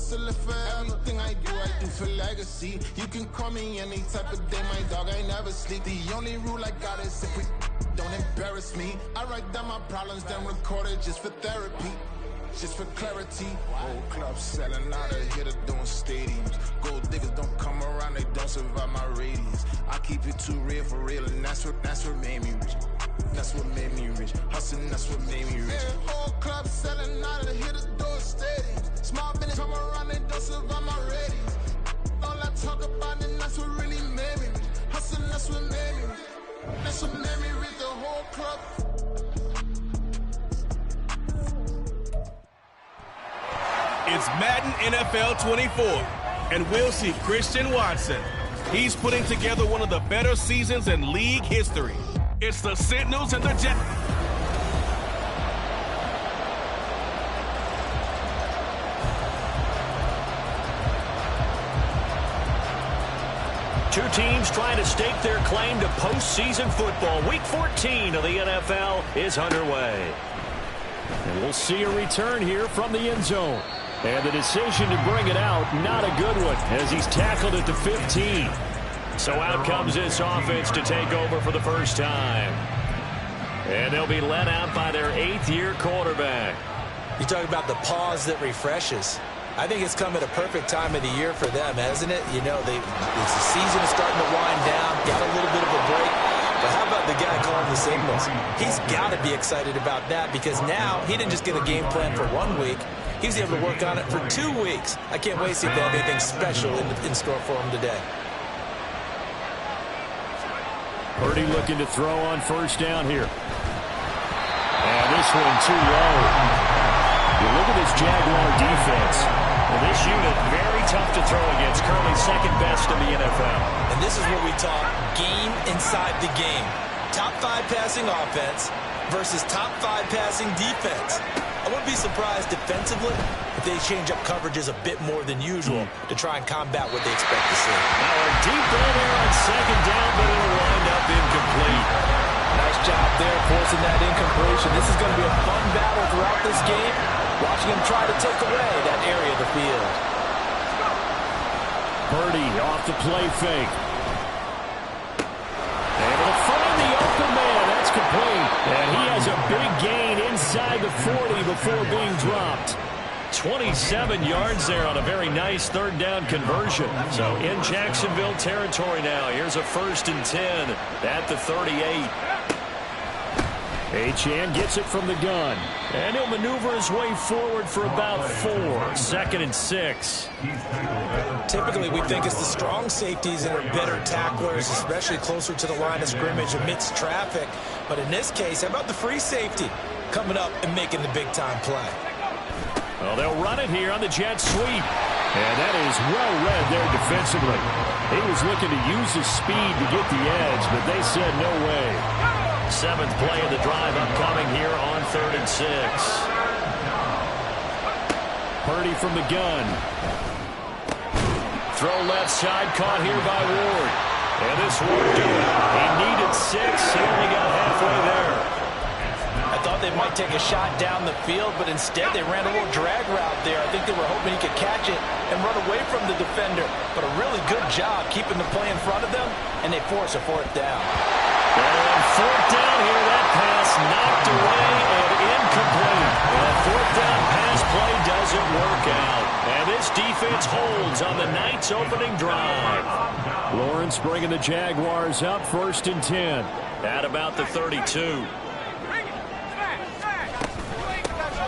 hustling for everything I do for legacy. You can call me any type of day, my dog, I never sleep. The only rule I got is if we don't embarrass me. I write down my problems, then record it just for therapy. Just for clarity, whole club selling out of here to doing stadiums. Gold diggers don't come around, they don't survive my radius. I keep it too real for real, and that's what made me rich. That's what made me rich. Hustling, that's what made me rich. Yeah, whole club selling out of here to doing stadiums. Small business come around, they don't survive my radius. All I talk about, and that's what really made me rich. Hustling, that's what made me rich. That's what made me rich. The whole club. It's Madden NFL 24, and we'll see Christian Watson. He's putting together one of the better seasons in league history. It's the Sentinels and the Jets. Two teams trying to stake their claim to postseason football. Week 14 of the NFL is underway. And we'll see a return here from the end zone. And the decision to bring it out, not a good one, as he's tackled at the 15. So out comes this offense to take over for the first time. And they'll be led out by their 8th-year quarterback. You talk about the pause that refreshes. I think it's come at a perfect time of the year for them, hasn't it? You know, the season is starting to wind down, got a little bit of a break. But how about the guy calling the signals? He's got to be excited about that because now he didn't just get a game plan for 1 week. He was able to work on it for 2 weeks. I can't wait to see if they have anything special in store for him today. Purdy looking to throw on first down here. And this one too low. You look at this Jaguar defense. Well, this unit, very tough to throw against. Currently second best in the NFL. And this is what we talk, game inside the game. Top 5 passing offense versus top 5 passing defense. I wouldn't be surprised defensively if they change up coverages a bit more than usual to try and combat what they expect to see. Now a deep ball there on second down, but it'll wind up incomplete. Nice job there forcing that incompletion. This is going to be a fun battle throughout this game. Watching him try to take away that area of the field. Purdy off the play fake. Able to find the open man. That's complete. And he has a big gain inside the 40 before being dropped. 27 yards there on a very nice third down conversion. So in Jacksonville territory now. Here's a 1st and 10 at the 38. Achane gets it from the gun. And he'll maneuver his way forward for about 4. 2nd and 6. Typically, we think it's the strong safeties that are better tacklers, especially closer to the line of scrimmage amidst traffic. But in this case, how about the free safety coming up and making the big-time play? Well, they'll run it here on the jet sweep. And that is well read there defensively. He was looking to use his speed to get the edge, but they said no way. 7th play of the drive upcoming here on 3rd and 6. Purdy from the gun. Throw left side, caught here by Ward. And this won't do it. He needed 6. He only got halfway there. I thought they might take a shot down the field, but instead they ran a little drag route there. I think they were hoping he could catch it and run away from the defender. But a really good job keeping the play in front of them, and they force a 4th down. And 4th down here, that pass knocked away and incomplete. And 4th down pass play doesn't work out. And this defense holds on the night's opening drive. Lawrence bringing the Jaguars up 1st and 10. At about the 32.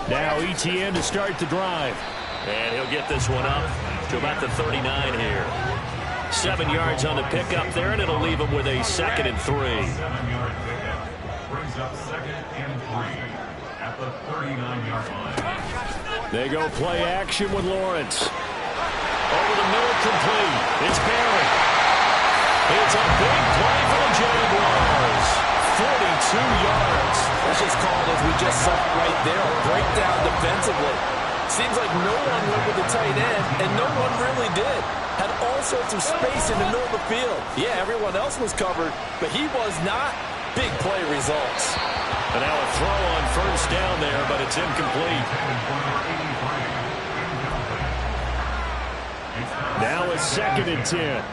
Now ETN to start the drive. And he'll get this one up to about the 39 here. 7 yards on the pickup there, and it'll leave him with a 2nd and 3. 7-yard pickup brings up 2nd and 3 at the 39-yard line. They go play action with Lawrence. Over the middle, complete. It's Barry. It's a big play for the Jaguars. 42 yards. That's just called, as we just saw right there, a breakdown defensively. Seems like no one went with the tight end, and no one really did. Had all sorts of space in the middle of the field. Yeah, everyone else was covered, but he was not. Big play results. And now a throw on first down there, but it's incomplete. Now a 2nd and 10.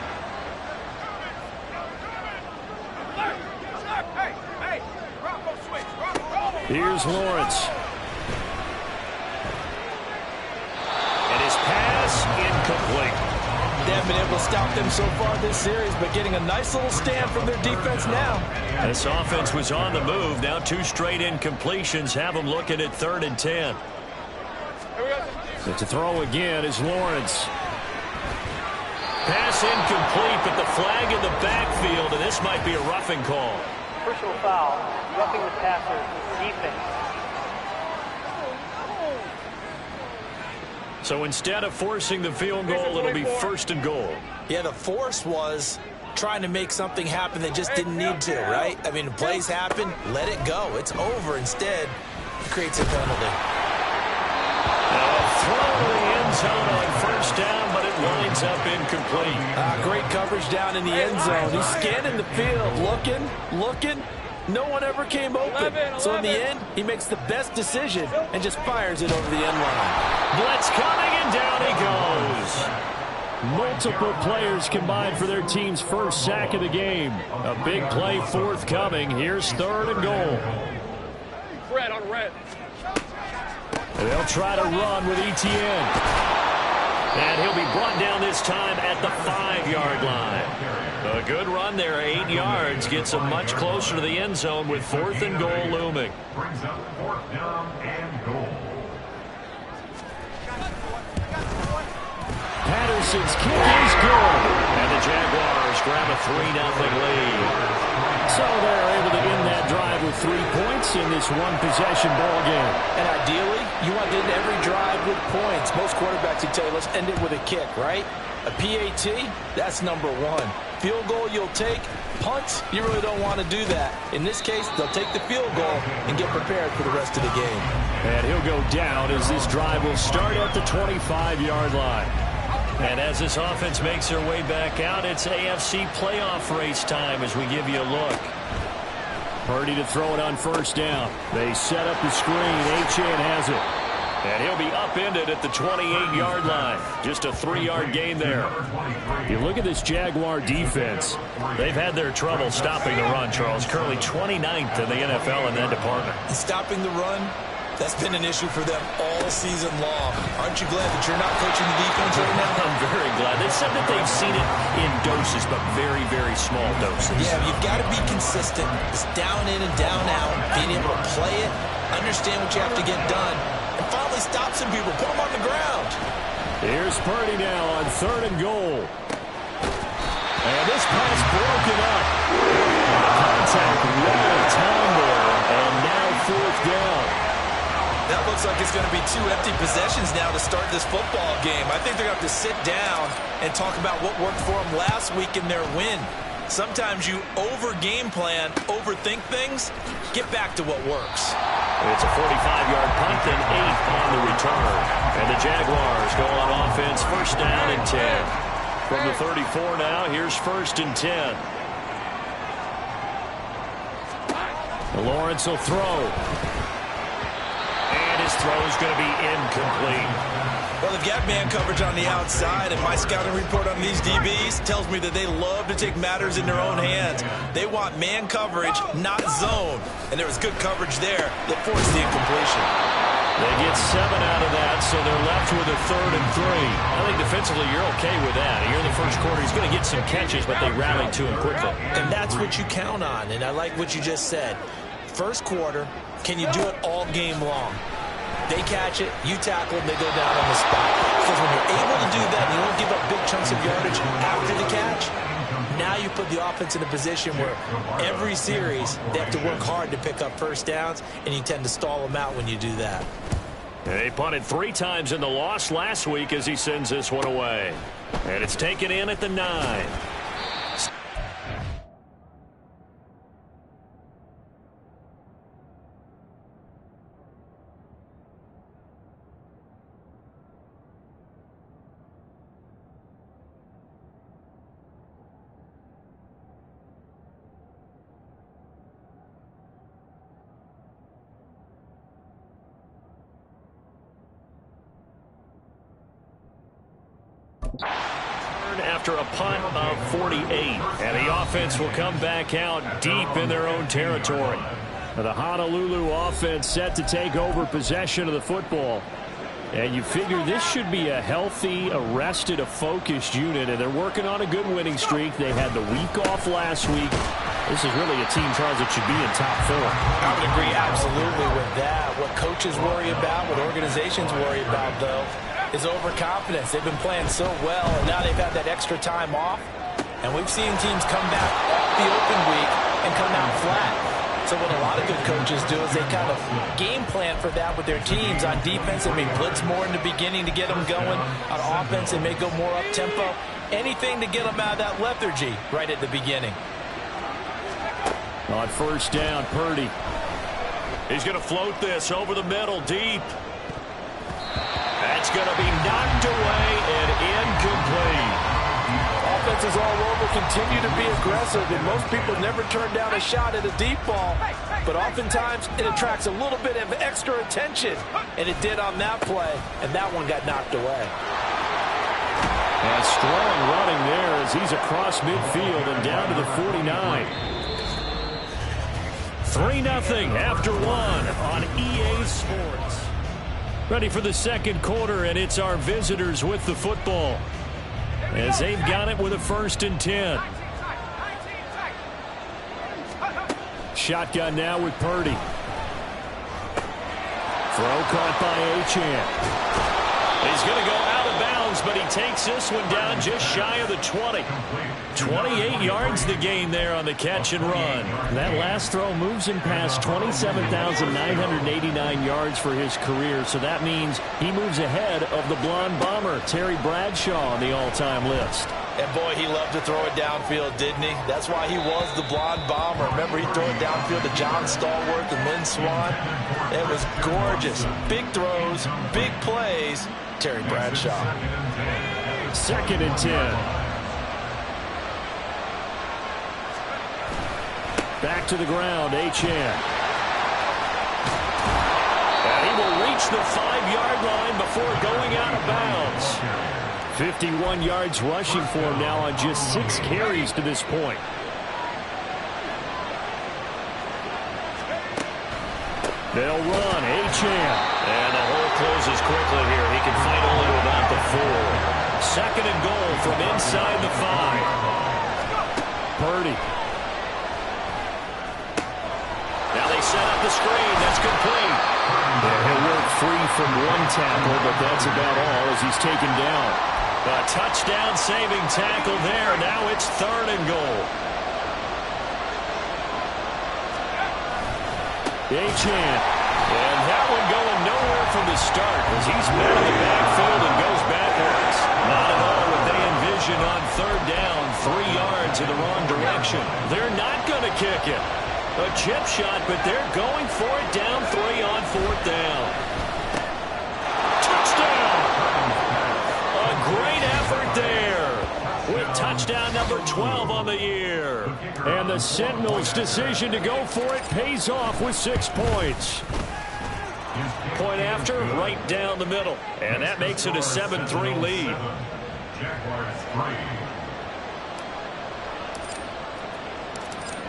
Here's Lawrence. And his pass incomplete. They haven't been able to stop them so far this series, but getting a nice little stand from their defense now. This offense was on the move. Now 2 straight incompletions have them looking at 3rd and 10. But to throw again is Lawrence. Pass incomplete, but the flag in the backfield, and this might be a roughing call. Personal foul, roughing the passer, defense. So instead of forcing the field goal, it'll be 1st and goal. Yeah, the force was trying to make something happen that just didn't need to, right? I mean, plays happen, let it go. It's over. Instead, it creates a penalty. Throw to the end zone on 1st down, but it winds up incomplete. Great coverage down in the end zone. He's scanning the field, looking. No one ever came open. So in the end, he makes the best decision and just fires it over the end line. Blitz coming, and down he goes. Multiple players combined for their team's 1st sack of the game. A big play forthcoming. Here's 3rd and goal. Red on red. And they'll try to run with Etienne. And he'll be brought down this time at the 5-yard line. A good run there, 8 yards, gets him much closer to the end zone with 4th and goal looming. Brings up 4th down and goal. Patterson's kick is good. And the Jaguars grab a 3-0 lead. So they're able to end that drive with 3 points in this one-possession ball game. And ideally, you want to end every drive with points. Most quarterbacks would tell you, let's end it with a kick, right? A PAT, that's number 1. Field goal you'll take. Punt, you really don't want to do that. In this case, they'll take the field goal and get prepared for the rest of the game. And he'll go down as this drive will start at the 25-yard line. And as this offense makes their way back out, it's AFC playoff race time as we give you a look. Purdy to throw it on 1st down. They set up the screen. Achane has it. And he'll be upended at the 28-yard line. Just a 3-yard gain there. You look at this Jaguar defense. They've had their trouble stopping the run, Charles. Currently 29th in the NFL in that department. Stopping the run, that's been an issue for them all season long. Aren't you glad that you're not coaching the defense right now? I'm very glad. They said that they've seen it in doses, but very, very small doses. Yeah, you've got to be consistent. It's down in and down out. Being able to play it, understand what you have to get done, and finally stop some people, put them on the ground. Here's Purdy now on 3rd and goal. And this pass broken up. Contact right on time there, and now 4th down. That looks like it's going to be 2 empty possessions now to start this football game. I think they're going to have to sit down and talk about what worked for them last week in their win. Sometimes you over-game plan, overthink things. Get back to what works. It's a 45-yard punt and 8 on the return. And the Jaguars go on offense, 1st down and 10. From the 34 now, here's 1st and 10. Lawrence will throw. And his throw is going to be incomplete. Well, they've got man coverage on the outside, and my scouting report on these DBs tells me that they love to take matters in their own hands. They want man coverage, not zone. And there was good coverage there that forced the incompletion. They get 7 out of that, so they're left with a 3rd and 3. I think defensively you're okay with that. Here in the first quarter, he's going to get some catches, but they rallied to him quickly. And that's what you count on, and I like what you just said. First quarter, can you do it all game long? They catch it, you tackle them, they go down on the spot. Because when you're able to do that, and you don't give up big chunks of yardage after the catch, now you put the offense in a position where every series they have to work hard to pick up 1st downs, and you tend to stall them out when you do that. They punted 3 times in the loss last week as he sends this one away. And it's taken in at the 9. after a punt of 48. And the offense will come back out deep in their own territory. The Honolulu offense set to take over possession of the football. And you figure this should be a healthy, arrested, a focused unit. And they're working on a good winning streak. They had the week off last week. This is really a team, Charles, that should be in top 4. I would agree absolutely with that. What coaches worry about, what organizations worry about, though, is overconfidence. They've been playing so well, and now they've had that extra time off. And we've seen teams come back off the open week and come out flat. So what a lot of good coaches do is they kind of game plan for that with their teams. On defense, they may blitz more in the beginning to get them going. On offense, they may go more up-tempo. Anything to get them out of that lethargy right at the beginning. On first down, Purdy. He's going to float this over the middle, deep. That's going to be knocked away and incomplete. Offenses all over continue to be aggressive, and most people never turn down a shot at a deep ball. But oftentimes, it attracts a little bit of extra attention, and it did on that play, and that one got knocked away. And strong running there as he's across midfield and down to the 49. 3-0 after 1 on EA Sports. Ready for the second quarter, and it's our visitors with the football as they've got it with a 1st and 10. Shotgun now with Purdy. Throw caught by Achane. He's going to go out of bounds, but he takes this one down just shy of the 20. 28 yards the gain there on the catch and run. That last throw moves him past 27,989 yards for his career, so that means he moves ahead of the blonde bomber, Terry Bradshaw, on the all-time list. And boy, he loved to throw it downfield, didn't he? That's why he was the blonde bomber. Remember, he'd throw it downfield to John Stallworth and Lynn Swann. It was gorgeous. Big throws, big plays. Terry Bradshaw. 2nd and 10. Back to the ground, Achane. And he will reach the 5-yard line before going out of bounds. 51 yards rushing for him now on just 6 carries to this point. They'll run, Achane. And the hole closes quickly here. He can fight only to about the 4. 2nd and goal from inside the 5. Purdy. Now they set up the screen. That's complete. Yeah, he'll work free from one tackle, but that's about all as he's taken down. A touchdown-saving tackle there. Now it's 3rd and goal. Achane. And that one going nowhere from the start as he's met in the backfield and goes backwards. Not at all what they envisioned on 3rd down. 3 yards in the wrong direction. They're not going to kick it. A chip shot, but they're going for it down 3 on 4th down. Touchdown! A great effort there with touchdown number 12 on the year. And the Sentinels' decision to go for it pays off with 6 points. Point after, right down the middle. And that makes it a 7-3 lead.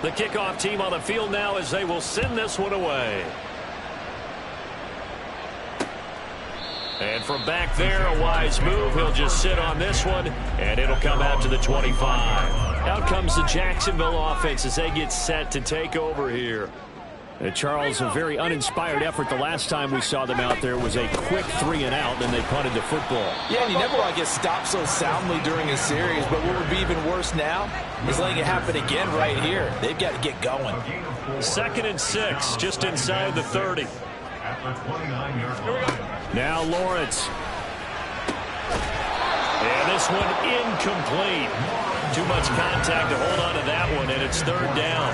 The kickoff team on the field now as they will send this one away. And from back there, a wise move. He'll just sit on this one, and it'll come out to the 25. Out comes the Jacksonville offense as they get set to take over here. And Charles, a very uninspired effort the last time we saw them out there was a quick 3 and out, then they punted the football. Yeah, and you never want to get stopped so soundly during a series, but what would be even worse now is letting it happen again right here. They've got to get going. 2nd and 6, just inside the 30. Now Lawrence. And this one incomplete. Too much contact to hold on to that one, and it's 3rd down.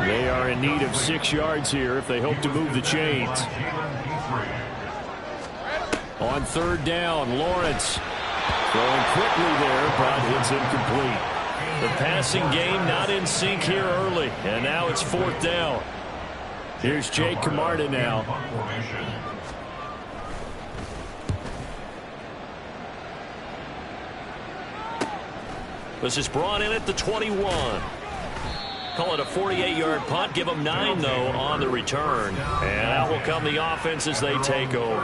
They are in need of 6 yards here if they hope to move the chains. On 3rd down, Lawrence throwing quickly there, but it's incomplete. The passing game not in sync here early, and now it's 4th down. Here's Jake Camarda now. This is brought in at the 21. Call it a 48-yard punt. Give them 9, though, on the return. And out will come the offense as they take over.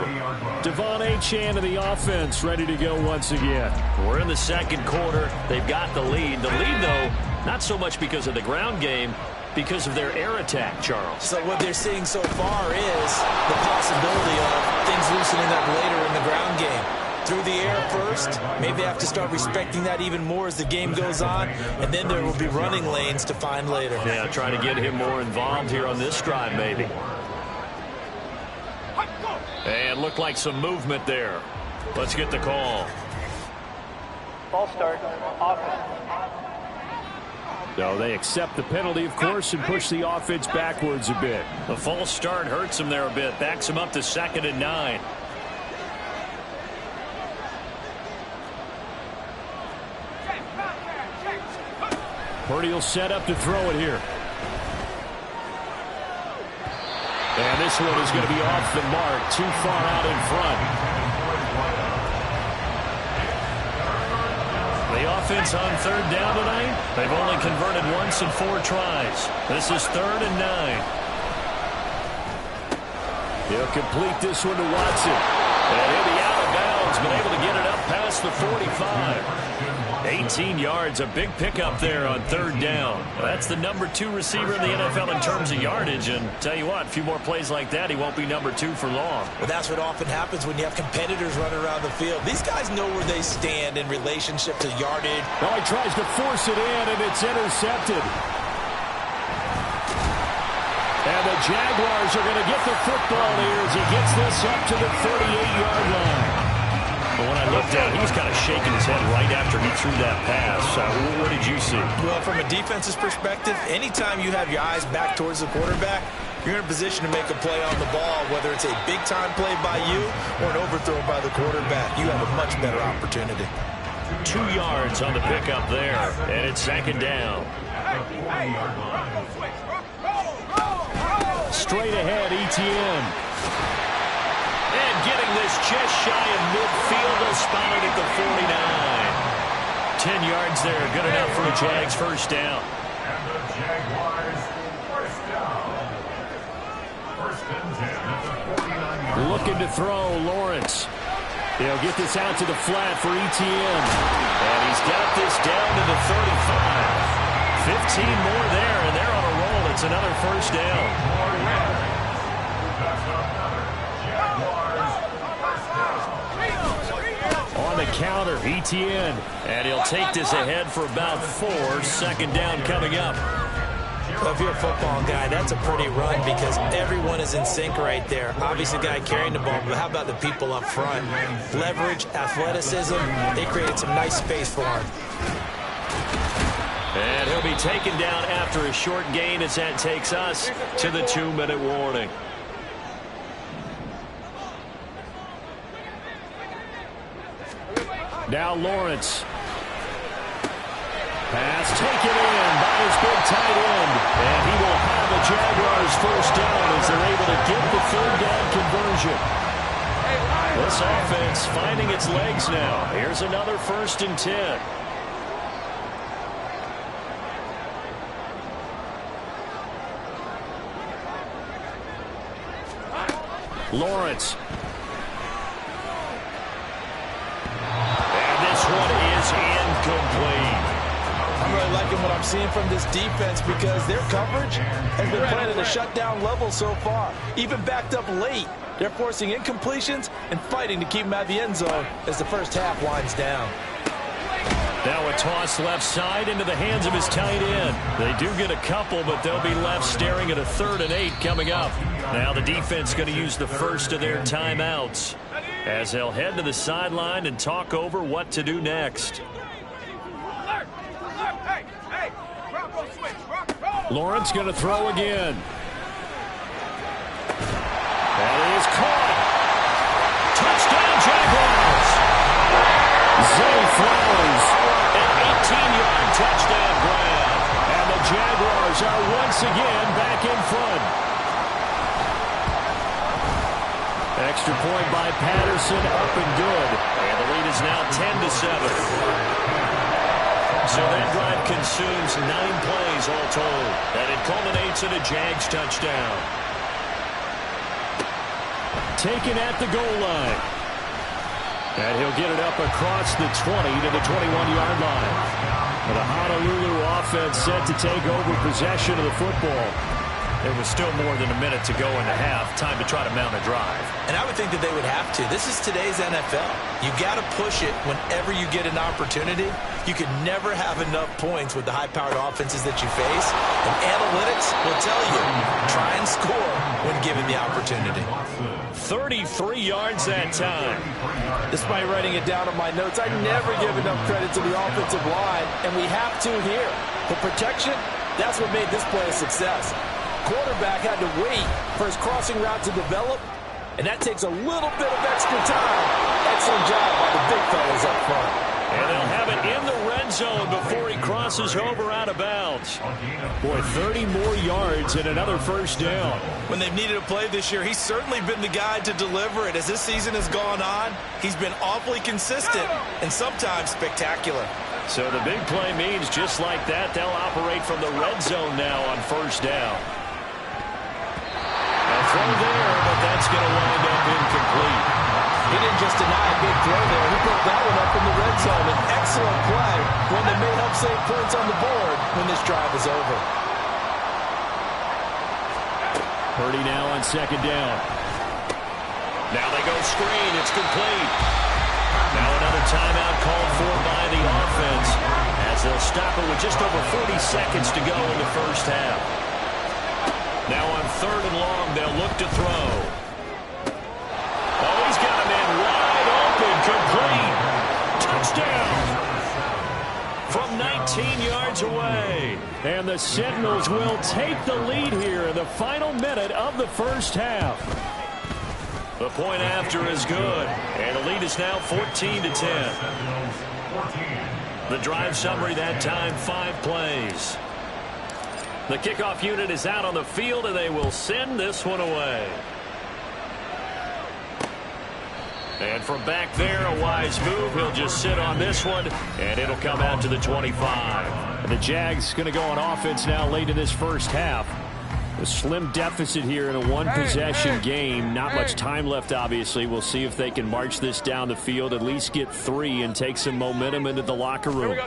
Devon Achane of the offense ready to go once again. We're in the second quarter. They've got the lead. The lead, though, not so much because of the ground game, because of their air attack, Charles. So what they're seeing so far is the possibility of things loosening up later in the ground game. Through the air first, maybe they have to start respecting that even more as the game goes on, and then there will be running lanes to find later. Yeah, trying to get him more involved here on this drive, maybe. And looked like some movement there. Let's get the call. Ball start, offense. So they accept the penalty, of course, and push the offense backwards a bit. The false start hurts him there a bit. Backs him up to 2nd and 9. Purdy will set up to throw it here. And this one is going to be off the mark, too far out in front. The offense on 3rd down tonight, they've only converted once in 4 tries. This is 3rd and 9. He'll complete this one to Watson. And he'll be out of bounds, but able to get it up past the 45. 18 yards, a big pickup there on 3rd down. That's the number 2 receiver in the NFL in terms of yardage. And tell you what, a few more plays like that, he won't be number 2 for long. Well, that's what often happens when you have competitors running around the field. These guys know where they stand in relationship to yardage. Now he tries to force it in, and it's intercepted. And the Jaguars are going to get the football here as he gets this up to the 38-yard line. But when I looked down, he was kind of shaking his head right after he threw that pass. What did you see? Well, from a defense's perspective, anytime you have your eyes back towards the quarterback, you're in a position to make a play on the ball, whether it's a big-time play by you or an overthrow by the quarterback. You have a much better opportunity. 2 yards on the pickup there, and it's 2nd down. Straight ahead, Etienne. And getting this just shy of midfield, they'll spot it at the 49. 10 yards there, good enough for a Jags first down. And the Jaguars first down. 1st and 10 at the 49-yard line. Looking to throw, Lawrence. They'll get this out to the flat for Etienne. And he's got this down to the 35. 15 more there, and they're on a roll. It's another first down. On the counter, Etienne. And he'll take this ahead for about 4. 2nd down coming up. Well, if you're a football guy, that's a pretty run because everyone is in sync right there. Obviously, the guy carrying the ball, but how about the people up front? Leverage, athleticism, they created some nice space for him. And he'll be taken down after a short gain as that takes us to the 2-minute warning. Now Lawrence. Pass taken in by his big tight end. And he will have the Jaguars first down as they're able to get the 3rd down conversion. This offense finding its legs now. Here's another 1st and 10. Lawrence. And this one is incomplete. I'm really liking what I'm seeing from this defense because their coverage has been playing at a shutdown level so far. Even backed up late, they're forcing incompletions and fighting to keep them out of the end zone as the first half winds down. Now a toss left side into the hands of his tight end. They do get a couple, but they'll be left staring at a 3rd and 8 coming up. Now the defense going to use the first of their timeouts as they'll head to the sideline and talk over what to do next. Lawrence going to throw again. That is caught. Touchdown, Jaguars! Zay Flowers. An 18-yard touchdown grab. And the Jaguars are once again back in front. Extra point by Patterson, up and good. And the lead is now 10-7. So that drive consumes 9 plays all told. And it culminates in a Jags touchdown. Taken at the goal line. And he'll get it up across the 20 to the 21-yard line. And the Honolulu offense set to take over possession of the football. There was still more than a minute to go in the half. Time to try to mount a drive. And I would think that they would have to. This is today's NFL. You got to push it whenever you get an opportunity. You can never have enough points with the high-powered offenses that you face. And analytics will tell you, try and score when given the opportunity. 33 yards that time. Despite writing it down on my notes, I never give enough credit to the offensive line, and we have to here. The protection, that's what made this play a success. Quarterback had to wait for his crossing route to develop, and that takes a little bit of extra time. Excellent job by the big fellas up front. And they'll have it in the red zone before he crosses over out of bounds. Boy, 30 more yards and another first down. When they've needed a play this year, he's certainly been the guy to deliver it. As this season has gone on, he's been awfully consistent and sometimes spectacular. So the big play means just like that, they'll operate from the red zone now on first down. A throw there, but that's going to wind up incomplete. He didn't just deny a big throw there. He put that one up in the red zone. An excellent play, one that may help save points on the board when this drive is over. Purdy now on second down. Now they go screen. It's complete. Now another timeout called for by the offense as they'll stop it with just over 40 seconds to go in the first half. Now on third and long, they'll look to throw. Oh, he's got a man wide open, complete. Touchdown. From 19 yards away. And the Sentinels will take the lead here in the final minute of the first half. The point after is good. And the lead is now 14-10. The drive summary that time, 5 plays. The kickoff unit is out on the field, and they will send this one away. And from back there, a wise move. He'll just sit on this one, and it'll come out to the 25. And the Jags going to go on offense now late in this first half. A slim deficit here in a one-possession game. Not much time left, obviously. We'll see if they can march this down the field, at least get 3, and take some momentum into the locker room.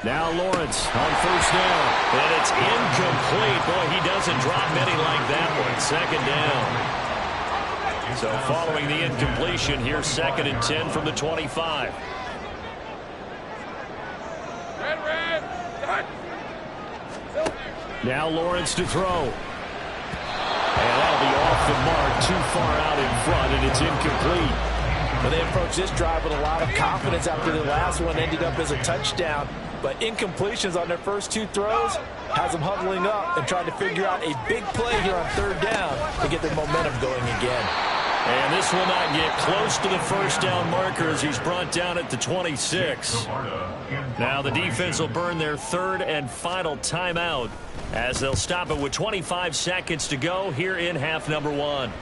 Now Lawrence on first down. And it's incomplete. Boy, he doesn't drop many like that one. Second down. So following the incompletion, here's 2nd and 10 from the 25. Now Lawrence to throw. And that'll be off the mark, too far out in front, and it's incomplete. Well, they approached this drive with a lot of confidence after the last one ended up as a touchdown. But incompletions on their first 2 throws has them huddling up and trying to figure out a big play here on third down to get their momentum going again. And this will not get close to the first down marker as he's brought down at the 26. Now the defense will burn their 3rd and final timeout as they'll stop it with 25 seconds to go here in half number 1.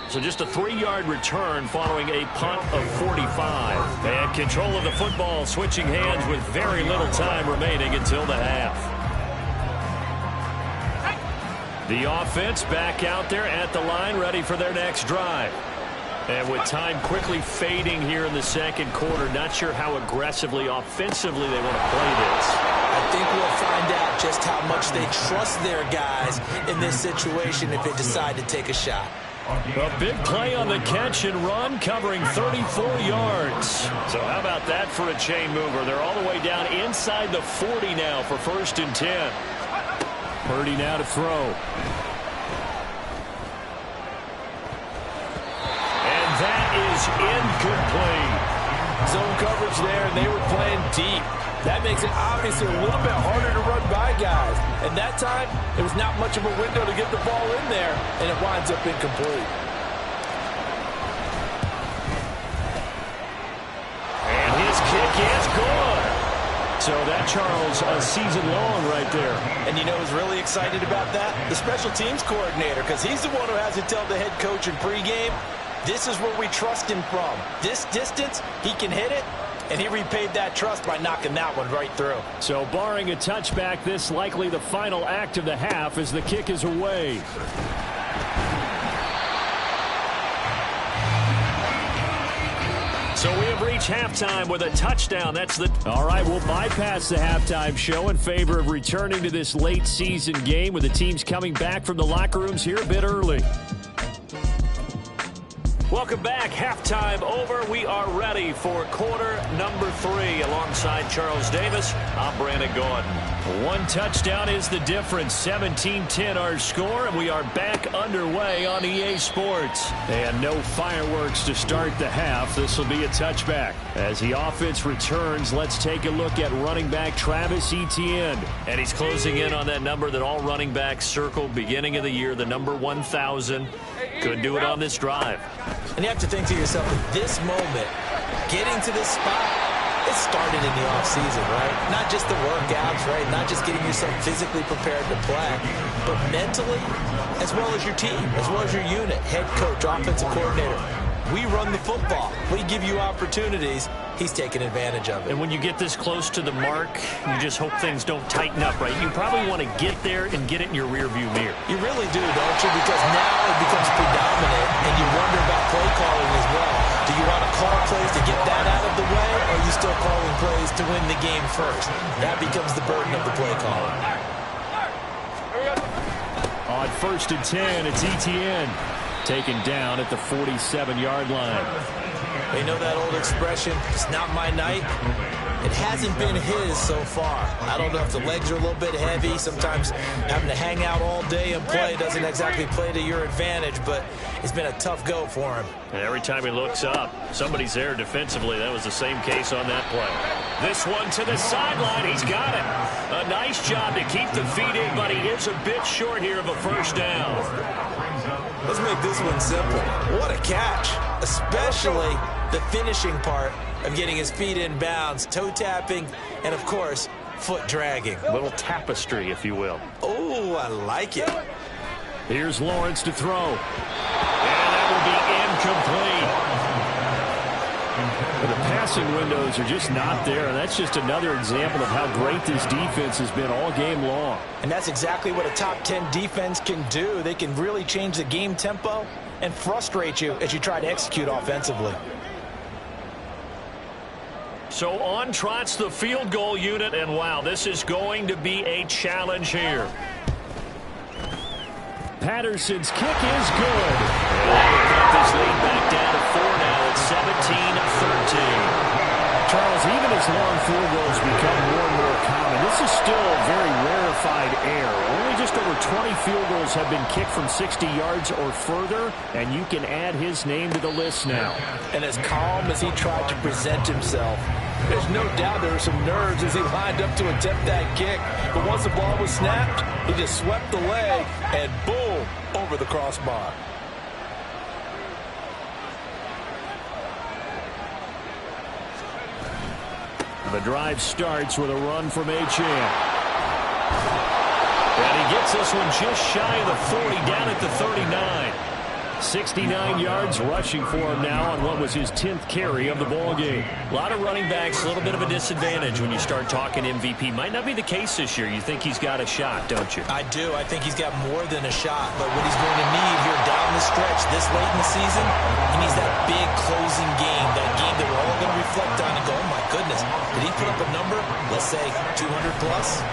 So just a 3-yard return following a punt of 45. And control of the football switching hands with very little time remaining until the half. The offense back out there at the line, ready for their next drive. And with time quickly fading here in the second quarter, not sure how aggressively, offensively they want to play this. I think we'll find out just how much they trust their guys in this situation if they decide to take a shot. A big play on the catch and run, covering 34 yards. So how about that for a chain mover? They're all the way down inside the 40 now for 1st and 10. Purdy now to throw. And that is incomplete. Zone coverage there, and they were playing deep. That makes it obviously a little bit harder to run by guys. And that time, there was not much of a window to get the ball in there, and it winds up incomplete. And his kick is good. So that, Charles, a season long right there. And you know who's really excited about that? The special teams coordinator, because he's the one who has to tell the head coach in pregame, this is where we trust him from. This distance, he can hit it. and he repaid that trust by knocking that one right through. So barring a touchback, this likely the final act of the half as the kick is away. So we have reached halftime with a touchdown. All right, we'll bypass the halftime show in favor of returning to this late season game with the teams coming back from the locker rooms here a bit early. Welcome back. Halftime over. We are ready for quarter number 3. Alongside Charles Davis, I'm Brandon Gordon. One touchdown is the difference. 17-10 our score, and we are back underway on EA Sports. And no fireworks to start the half. This will be a touchback. As the offense returns, let's take a look at running back Travis Etienne. And he's closing in on that number that all running backs circled beginning of the year, the number 1,000. Could do it on this drive. And you have to think to yourself, at this moment, getting to this spot, it started in the offseason, right? Not just the workouts, right? Not just getting yourself physically prepared to play, but mentally, as well as your team, as well as your unit, head coach, offensive coordinator. We run the football. We give you opportunities. He's taking advantage of it. And when you get this close to the mark, you just hope things don't tighten up, right? You probably want to get there and get it in your rearview mirror. You really do, don't you? Because now it becomes predominant, and you wonder about play calling as well. Do you want to call plays to get that out of the way, or are you still calling plays to win the game first? That becomes the burden of the play caller. On 1st and 10, it's Etienne. Taken down at the 47-yard line. You know that old expression, it's not my night? It hasn't been his so far. I don't know if the legs are a little bit heavy. Sometimes having to hang out all day and play doesn't exactly play to your advantage, but it's been a tough go for him. And every time he looks up, somebody's there defensively. That was the same case on that play. This one to the sideline. He's got it. A nice job to keep the feet in, but he is a bit short here of a first down. Let's make this one simple. What a catch, especially the finishing part of getting his feet in bounds, toe tapping, and of course, foot dragging. A little tapestry, if you will. Oh, I like it. Here's Lawrence to throw. And that will be incomplete. The passing windows are just not there, and that's just another example of how great this defense has been all game long. And that's exactly what a top 10 defense can do. They can really change the game tempo and frustrate you as you try to execute offensively. So on trots the field goal unit, and wow, this is going to be a challenge here. Patterson's kick is good. And they cut this lead back down to 4 now. It's 17-13. Charles, even as long field goals become more and more common, this is still a very rarefied air. Only just over 20 field goals have been kicked from 60 yards or further, and you can add his name to the list now. And as calm as he tried to present himself, there's no doubt there were some nerves as he lined up to attempt that kick. But once the ball was snapped, he just swept the leg and boom, over the crossbar. The drive starts with a run from Achane. And he gets this one just shy of the 40, down at the 39. 69 yards rushing for him now on what was his 10th carry of the ballgame. A lot of running backs, a little bit of a disadvantage when you start talking MVP. Might not be the case this year. You think he's got a shot, don't you? I do. I think he's got more than a shot. But what he's going to need here down the stretch this late in the season, he needs that big closing game, that game that we're all going to reflect on and go, oh my goodness, did he put up a number, let's say 200 plus?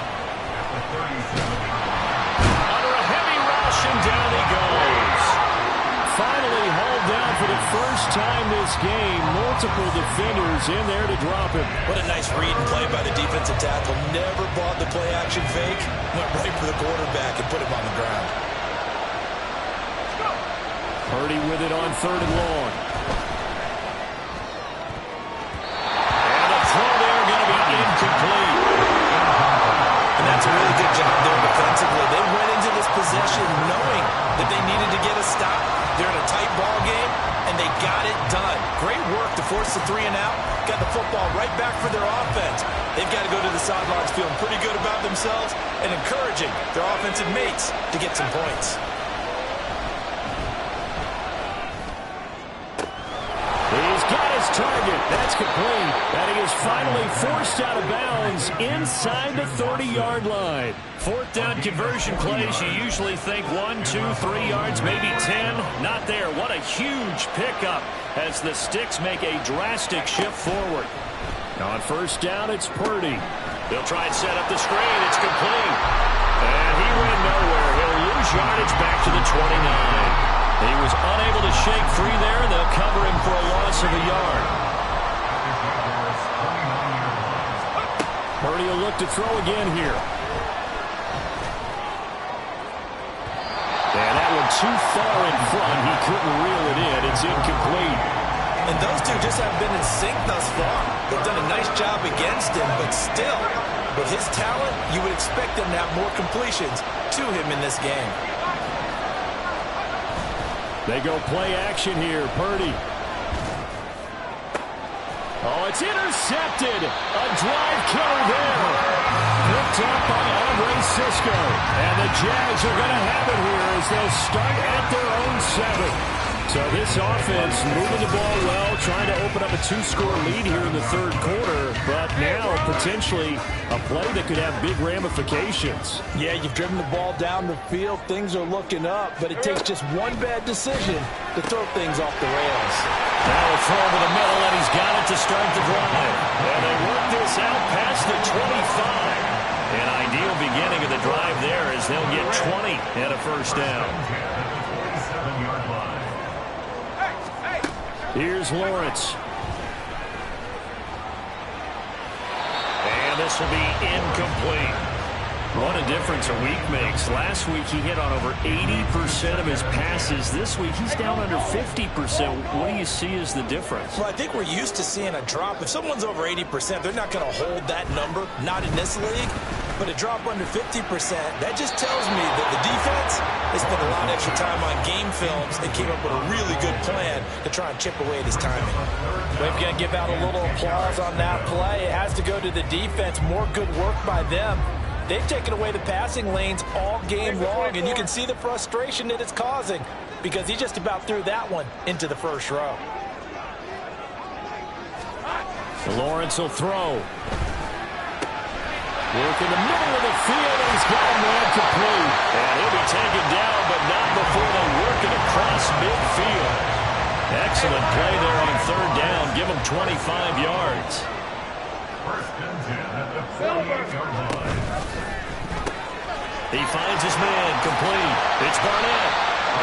Under a heavy rush, and down he goes. Finally hauled down for the first time this game. Multiple defenders in there to drop him. What a nice read and play by the defensive tackle. Never bought the play-action fake. Went right for the quarterback and put him on the ground. Purdy with it on 3rd and long. And the throw there going to be incomplete. And that's a really good job there defensively. They went into this possession knowing that they needed to get a stop. They're in a tight ball game, and they got it done. Great work to force the 3 and out. Got the football right back for their offense. They've got to go to the sidelines feeling pretty good about themselves and encouraging their offensive mates to get some points. He's got his target. That's complete. And he is finally forced out of bounds inside the 30-yard line. Fourth down conversion plays, you usually think 1, 2, 3 yards, maybe 10. Not there. What a huge pickup as the Sticks make a drastic shift forward. On first down, it's Purdy. They'll try and set up the screen. It's complete. And he went nowhere. He'll lose yardage back to the 29. He was unable to shake free there. They'll cover him for a loss of a yard. Purdy will look to throw again here. And that one too far in front. He couldn't reel it in. It's incomplete. And those two just haven't been in sync thus far. They've done a nice job against him, but still, with his talent, you would expect them to have more completions to him in this game. They go play action here. Purdy. Oh, it's intercepted. A drive killer there. Picked up by Andre Cisco. And the Jags are going to have it here as they'll start at their own 7. So this offense moving the ball well, trying to open up a 2-score lead here in the third quarter, but now potentially a play that could have big ramifications. Yeah, you've driven the ball down the field. Things are looking up, but it takes just one bad decision to throw things off the rails. Now a throw over the middle, and he's got it to start the drive. And they work this out past the 25. An ideal beginning of the drive there as they'll get 20 and a first down. Here's Lawrence. And this will be incomplete. What a difference a week makes. Last week he hit on over 80% of his passes. This week he's down under 50%. What do you see as the difference? Well, I think we're used to seeing a drop. If someone's over 80%, they're not going to hold that number. Not in this league. But a drop under 50%, that just tells me that the defense has spent a lot of extra time on game films and came up with a really good plan to try and chip away at his timing. We're going to give out a little applause on that play. It has to go to the defense. More good work by them. They've taken away the passing lanes all game long, and you can see the frustration that it's causing because he just about threw that one into the first row. Lawrence will throw. Work in the middle of the field, and he's got him there complete. And he'll be taken down, but not before they work it across midfield. Excellent play there on third down. Give him 25 yards. First and 10 at the 48-yard line. He finds his man complete. It's Barnett.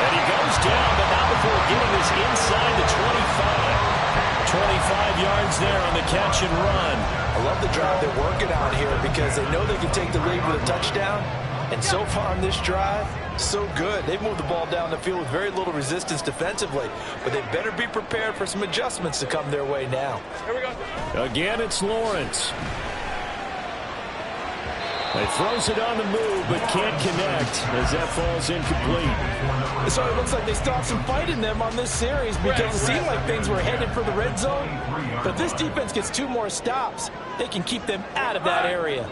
And he goes down, but not before getting this inside the 25. 25 yards there on the catch and run. I love the drive they're working on here because they know they can take the lead with a touchdown. And so far on this drive, so good. They've moved the ball down the field with very little resistance defensively. But they better be prepared for some adjustments to come their way now. Here we go. Again, it's Lawrence. He throws it on the move, but can't connect as that falls incomplete. So it looks like they still have some fight in them on this series because it seemed like things were headed for the red zone. But if this defense gets 2 more stops, they can keep them out of that area.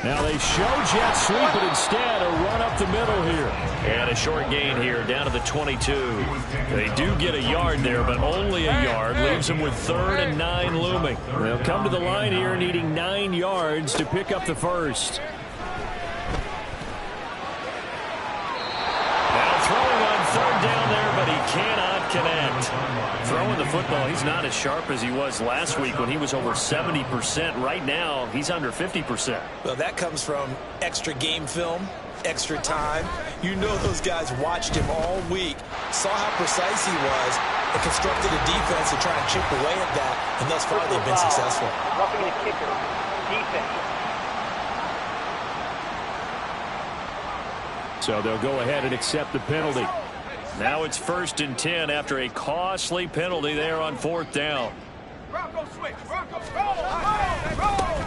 Now they show jet sweep, but instead a run up the middle here. And a short gain here down to the 22. They do get a yard there, but only a yard. Leaves them with 3rd and 9 looming. They'll come to the line here needing 9 yards to pick up the first. Now throwing on 3rd down there, but he cannot connect. Throwing the football, he's not as sharp as he was last week when he was over 70%. Right now, he's under 50%. Well, that comes from extra game film, extra time. You know those guys watched him all week, saw how precise he was, and constructed a defense to try and chip away at that, and thus far they've been successful. Roughing the kicker. Defense. So they'll go ahead and accept the penalty. Now it's 1st and 10 after a costly penalty there on 4th down.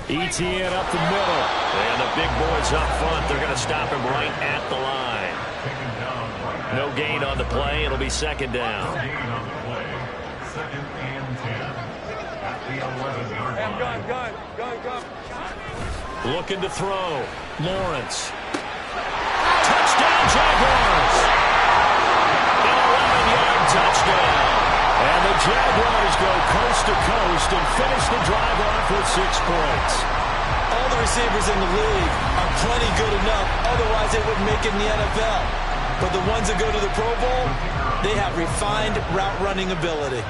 ETN up the middle. And the big boys up front, they're going to stop him right at the line. No gain on the play. It'll be 2nd down. Second and 10 at the 11-yard line. Looking to throw. Lawrence. Touchdown, Jaguars! An 11-yard touchdown. And the coast to coast and finish the drive off with 6 points. All the receivers in the league are plenty good enough. Otherwise, they wouldn't make it in the NFL. But the ones that go to the Pro Bowl, they have refined route running ability.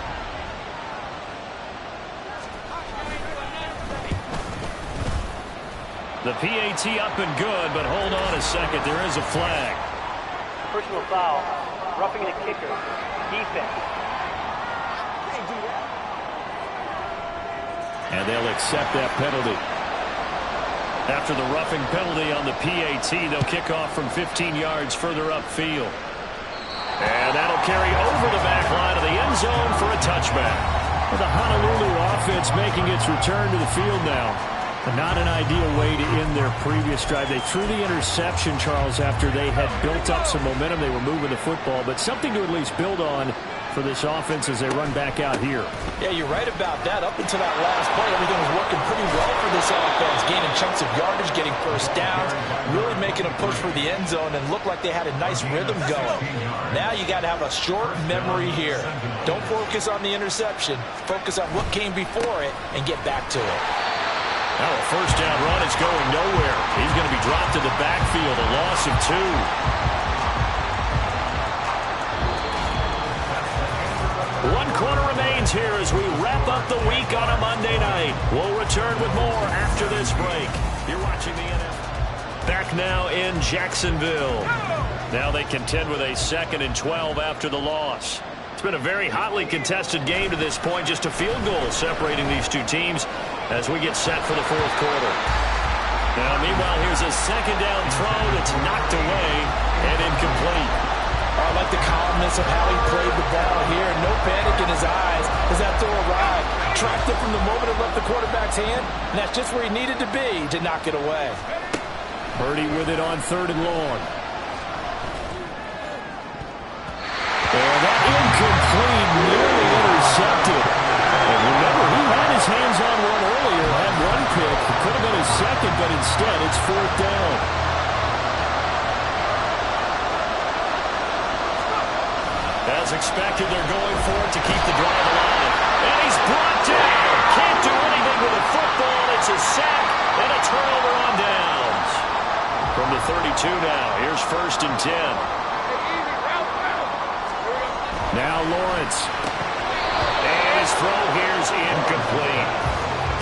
The PAT up and good, but hold on a second. There is a flag. Personal foul. Roughing the kicker. Defense. And they'll accept that penalty. After the roughing penalty on the PAT, they'll kick off from 15 yards further upfield. And that'll carry over the back line of the end zone for a touchback. The Honolulu offense making its return to the field now. Not an ideal way to end their previous drive. They threw the interception, Charles, after they had built up some momentum. They were moving the football, but something to at least build on for this offense as they run back out here. Yeah, you're right about that. Up until that last play, everything was working pretty well for this offense. Gaining chunks of yardage, getting first downs, really making a push for the end zone, and looked like they had a nice rhythm going. Now you got to have a short memory here. Don't focus on the interception. Focus on what came before it and get back to it. Now a first down run is going nowhere. He's going to be dropped to the backfield, a loss of 2. One quarter remains here as we wrap up the week on a Monday night. We'll return with more after this break. You're watching the NFL. Back now in Jacksonville. Now they contend with a 2nd and 12 after the loss. It's been a very hotly contested game to this point. Just a field goal separating these two teams as we get set for the 4th quarter. Now, meanwhile, here's a 2nd down throw that's knocked away and incomplete. I like the calmness of how he played the ball here. No panic in his eyes as that throw arrived. Tracked it from the moment it left the quarterback's hand, and that's just where he needed to be to knock it away. Purdy with it on 3rd and long. And that incomplete, nearly intercepted. And remember, he had his hands on one earlier, had one pick. It could have been his 2nd, but instead it's 4th down. As expected, they're going for it to keep the drive alive. And he's brought down. Can't do anything with the football. It's a sack and a turnover on downs. From the 32 now, here's 1st and 10. Now Lawrence. And his throw here's incomplete.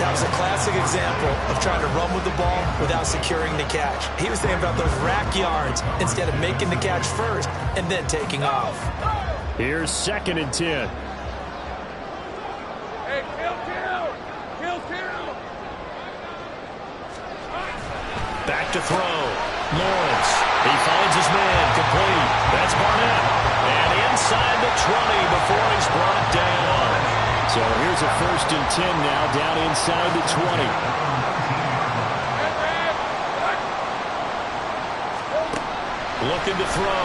That was a classic example of trying to run with the ball without securing the catch. He was thinking about those rack yards instead of making the catch first and then taking off. Here's 2nd and 10. Hey, kill. Back to throw. Lawrence. He finds his man. Complete. That's Barnett. And inside the 20 before he's brought down. So here's a 1st and 10 now down inside the 20. Looking to throw.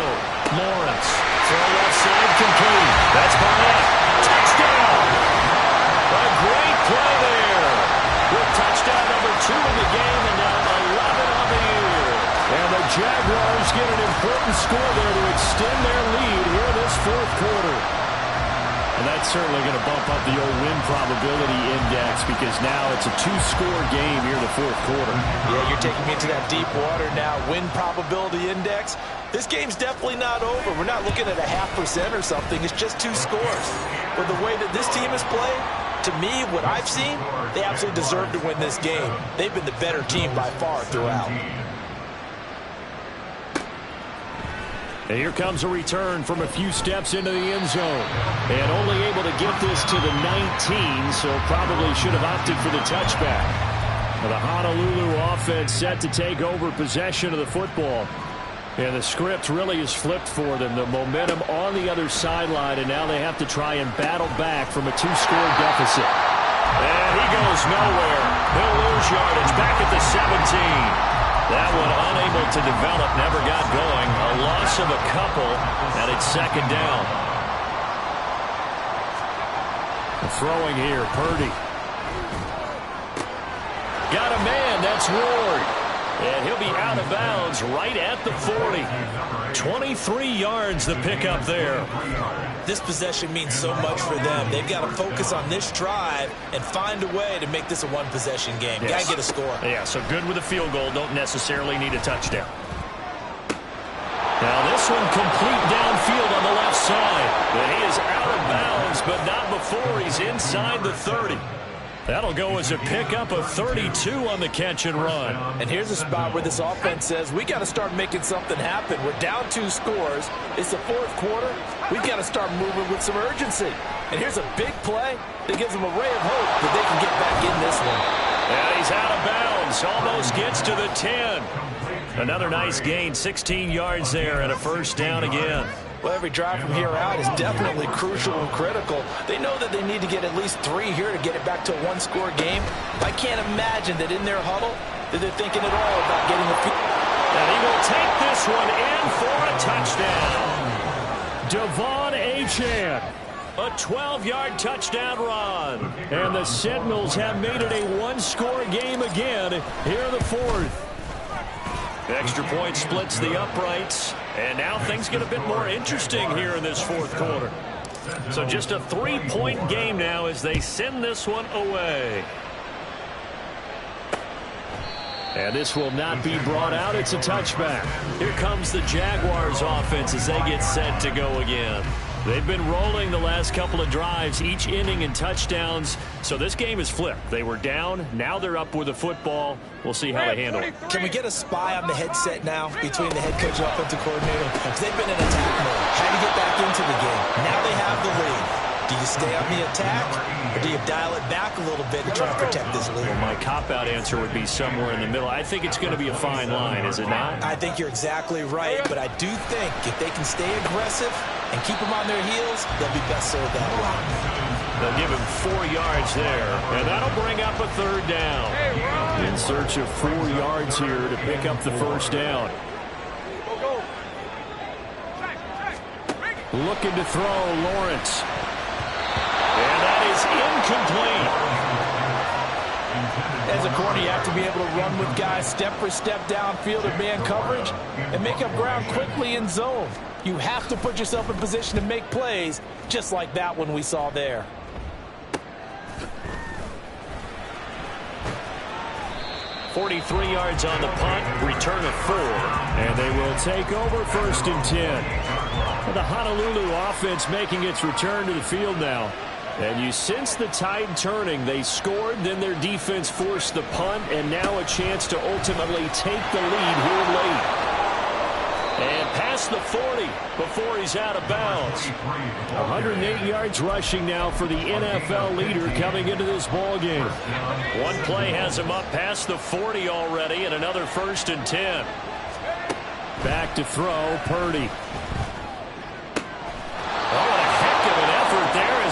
Lawrence. Throw left side complete. That's Barnett. Touchdown. A great play there. With touchdown number 2 in the game and now 11 on the year. And the Jaguars get an important score there to extend their lead here this 4th quarter. And that's certainly going to bump up the old win probability index because now it's a 2-score game here in the 4th quarter. Yeah, you're taking me into that deep water now. Win probability index. This game's definitely not over. We're not looking at a 0.5% or something. It's just 2 scores. But the way that this team has played, to me, what I've seen, they absolutely deserve to win this game. They've been the better team by far throughout. And here comes a return from a few steps into the end zone. And only able to get this to the 19, so probably should have opted for the touchback. The Honolulu offense set to take over possession of the football. And the script really is flipped for them. The momentum on the other sideline, and now they have to try and battle back from a 2-score deficit. And he goes nowhere. He'll lose yardage back at the 17. That one unable to develop, never got going. A loss of a couple, and it's 2nd down. Throwing here, Purdy. Got a man, that's Ward. And he'll be out of bounds right at the 40. 23 yards the pickup there. This possession means so much for them. They've got to focus on this drive and find a way to make this a one-possession game. Yes. Got to get a score. Yeah, so good with a field goal. Don't necessarily need a touchdown. Now this one complete downfield on the left side. And he is out of bounds, but not before he's inside the 30. That'll go as a pickup of 32 on the catch and run. And here's a spot where this offense says, we got to start making something happen. We're down 2 scores. It's the 4th quarter. We've got to start moving with some urgency. And here's a big play that gives them a ray of hope that they can get back in this one. Yeah, he's out of bounds. Almost gets to the 10. Another nice gain, 16 yards there, and a first down again. Well, every drive from here out is definitely crucial and critical. They know that they need to get at least 3 here to get it back to a one-score game. I can't imagine that in their huddle that they're thinking at all about getting the field. And he will take this one in for a touchdown. Devon Achane. A 12-yard touchdown run. And the Sentinels have made it a one-score game again here in the 4th. Extra point splits the uprights. And now things get a bit more interesting here in this 4th quarter. So just a 3-point game now as they send this one away. And this will not be brought out. It's a touchback. Here comes the Jaguars offense as they get set to go again. They've been rolling the last couple of drives, each inning in touchdowns. So this game is flipped. They were down. Now they're up with the football. We'll see how they handle it. Can we get a spy on the headset now between the head coach and offensive coordinator? Because they've been in attack mode. How do you get back into the game? Now they have the lead. Do you stay on the attack, or do you dial it back a little bit to try to protect this lead? Well, my cop-out answer would be somewhere in the middle. I think it's going to be a fine line, is it not? I think you're exactly right, but I do think if they can stay aggressive and keep them on their heels, they'll be best served that way. They'll give him 4 yards there, and that'll bring up a 3rd down. In search of 4 yards here to pick up the first down. Looking to throw, Lawrence. And that is incomplete. As a corner, you have to be able to run with guys step for step downfield in man coverage and make up ground quickly in zone. You have to put yourself in position to make plays, just like that one we saw there. .43 yards on the punt, return of 4. And they will take over 1st and 10. The Honolulu offense making its return to the field now. And you sense the tide turning. They scored, then their defense forced the punt, and now a chance to ultimately take the lead here late. And past the 40 before he's out of bounds. 108 yards rushing now for the NFL leader coming into this ball game. One play has him up past the 40 already, and another 1st and 10. Back to throw, Purdy.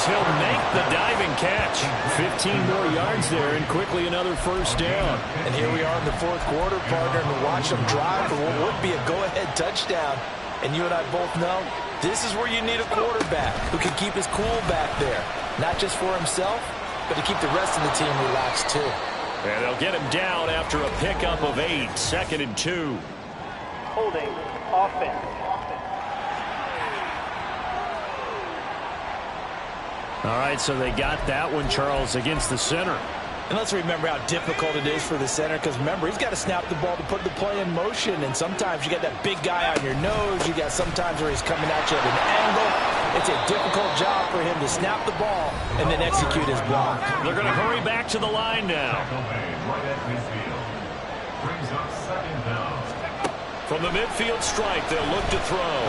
He'll make the diving catch. 15 more yards there, and quickly another first down. And here we are in the 4th quarter, partner, and watch them drive for what would be a go-ahead touchdown. And you and I both know this is where you need a quarterback who can keep his cool back there. Not just for himself, but to keep the rest of the team relaxed too. And they'll get him down after a pickup of 8, 2nd and 2. Holding offense. All right, so they got that one, Charles, against the center. And let's remember how difficult it is for the center, because remember, he's got to snap the ball to put the play in motion, and sometimes you got that big guy on your nose. You got sometimes where he's coming at you at an angle. It's a difficult job for him to snap the ball and then execute his block. They're going to hurry back to the line now. From the midfield stripe, they'll look to throw.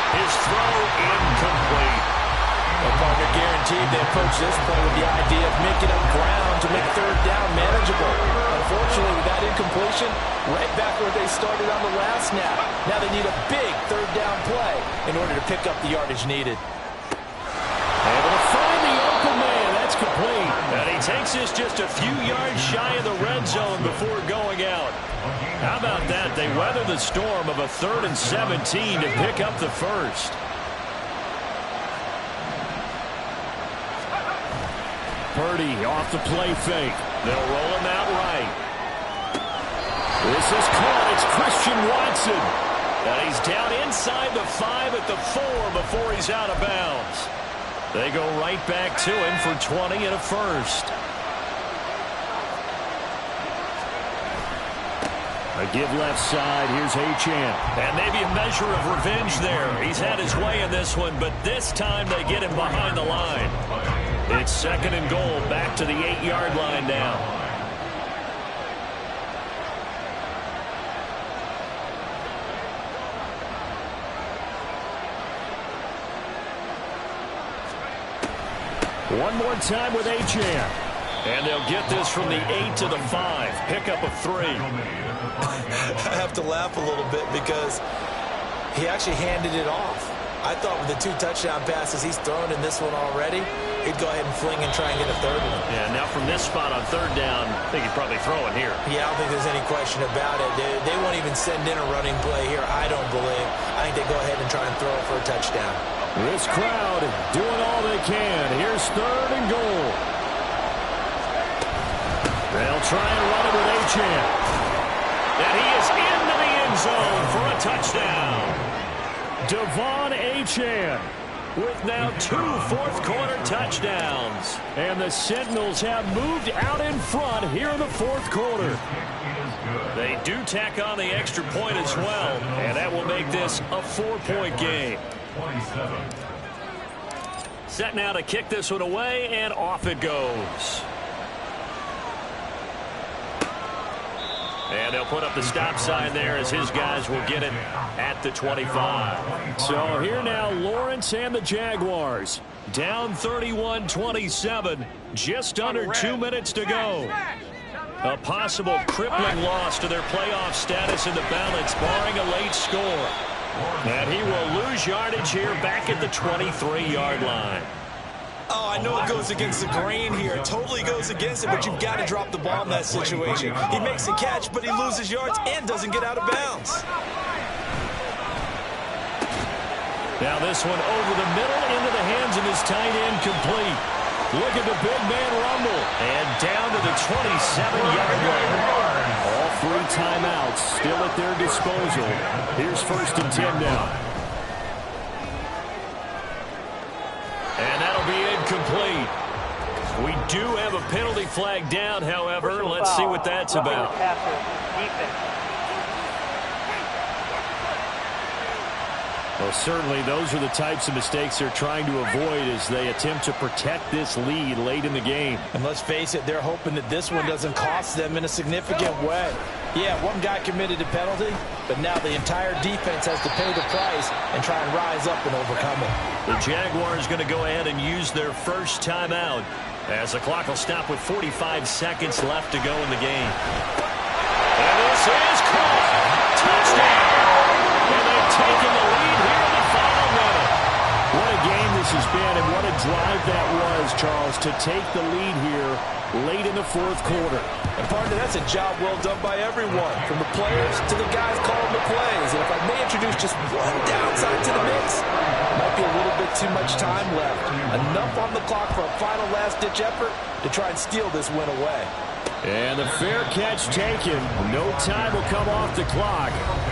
His throw incomplete. Well, partner, guaranteed they approach this play with the idea of making up ground to make 3rd down manageable. Unfortunately, with that incompletion, right back where they started on the last snap. Now they need a big 3rd down play in order to pick up the yardage needed. Able to find the open man. That's complete. And he takes this just a few yards shy of the red zone before going out. How about that? They weather the storm of a 3rd and 17 to pick up the first. Purdy off the play fake. They'll roll him out right. This is caught. It's Christian Watson. And he's down inside the 5 at the 4 before he's out of bounds. They go right back to him for 20 and a first. A give left side. Here's Achane. And maybe a measure of revenge there. He's had his way in this one, but this time they get him behind the line. It's 2nd and goal, back to the 8-yard line now. One more time with Achane. And they'll get this from the 8 to the 5. Pickup of 3. I have to laugh a little bit because he actually handed it off. I thought with the 2 touchdown passes he's thrown in this one already, he'd go ahead and fling and try and get a 3rd one. Yeah, now from this spot on 3rd down, I think he'd probably throw it here. Yeah, I don't think there's any question about it. They won't even send in a running play here, I don't believe. I think they go ahead and try and throw it for a touchdown. This crowd doing all they can. Here's 3rd and goal. They'll try and run it with Achane. And he is into the end zone for a touchdown. Devon Achane with now 2 fourth-quarter touchdowns. And the Sentinels have moved out in front here in the 4th quarter. They do tack on the extra point as well, and that will make this a 4-point game. 27. Set now to kick this one away, and off it goes. And they'll put up the stop sign there as his guys will get it at the 25. So here now, Lawrence and the Jaguars. Down 31-27. Just under 2 minutes to go. A possible crippling loss to their playoff status in the balance, barring a late score. And he will lose yardage here back at the 23-yard line. Oh, I know it goes against the grain here. It totally goes against it, but you've got to drop the ball in that situation. He makes a catch, but he loses yards and doesn't get out of bounds. Now this one over the middle into the hands of his tight end, complete. Look at the big man rumble. And down to the 27-yard line. All 3 timeouts still at their disposal. Here's 1st and 10 now. And that'll be incomplete. We do have a penalty flag down, however. Let's see what that's about. Well, certainly those are the types of mistakes they're trying to avoid as they attempt to protect this lead late in the game. And let's face it, they're hoping that this one doesn't cost them in a significant way. Yeah, one guy committed a penalty, but now the entire defense has to pay the price and try and rise up and overcome it. The Jaguars going to go ahead and use their first timeout as the clock will stop with 45 seconds left to go in the game. And this is caught. Touchdown. And they've taken the lead here in the final minute. What a game this has been, and what a drive that was, Charles, to take the lead here late in the 4th quarter. And partner, that's a job well done by everyone, from the players to the guys calling the plays. And if I may introduce just one downside to the mix, might be a little bit too much time left. Enough on the clock for a final last-ditch effort to try and steal this win away. And the fair catch taken. No time will come off the clock.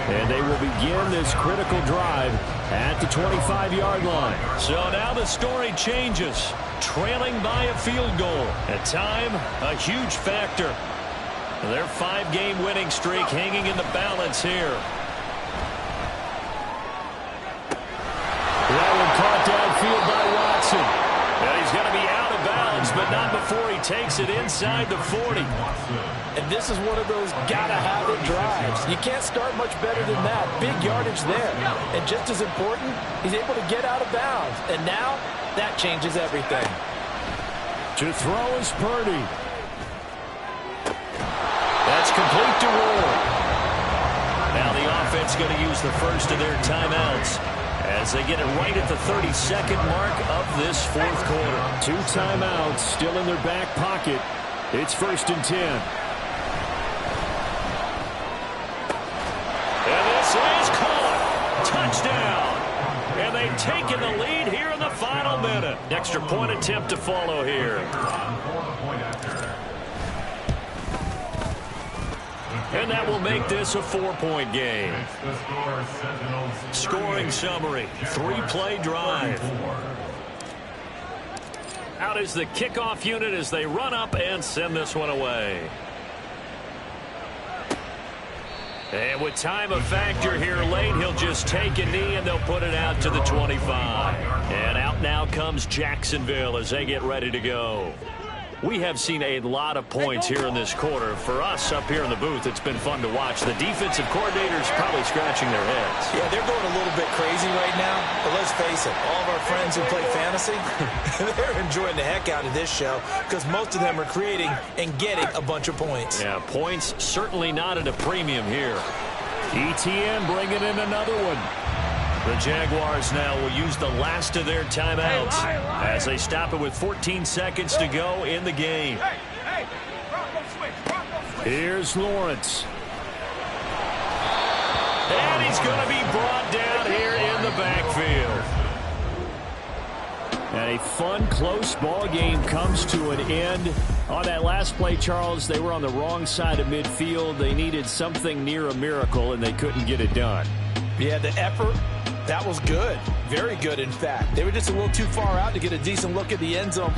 And they will begin this critical drive at the 25-yard line. So now the story changes. Trailing by a field goal. At time, a huge factor. Their 5-game winning streak hanging in the balance here. That one caught downfield by Watson. And he's going to be out of bounds, but not before he takes it inside the 40. And this is one of those gotta-have-it drives. You can't start much better than that. Big yardage there. And just as important, he's able to get out of bounds. And now, that changes everything. To throw is Purdy. That's complete to Ward. Now the offense going to use the first of their timeouts as they get it right at the 32nd mark of this 4th quarter. 2 timeouts still in their back pocket. It's 1st and 10. And this is caught. Touchdown. And they've taken the lead here in the final minute. Extra point attempt to follow here. And that will make this a 4-point game. Scoring summary, 3-play drive. Out is the kickoff unit as they run up and send this one away. And with time a factor here late, he'll just take a knee and they'll put it out to the 25. And out now comes Jacksonville as they get ready to go. We have seen a lot of points here in this quarter. For us up here in the booth, it's been fun to watch. The defensive coordinators probably scratching their heads. Yeah, they're going a little bit crazy right now. But let's face it, all of our friends who play fantasy, they're enjoying the heck out of this show because most of them are creating and getting a bunch of points. Yeah, points certainly not at a premium here. ETN bringing in another one. The Jaguars now will use the last of their timeouts as they stop it with 14 seconds to go in the game. Here's Lawrence. And he's going to be brought down here in the backfield. And a fun, close ball game comes to an end. On that last play, Charles, they were on the wrong side of midfield. They needed something near a miracle, and they couldn't get it done. Yeah, the effort, that was good. Very good, in fact. They were just a little too far out to get a decent look at the end zone.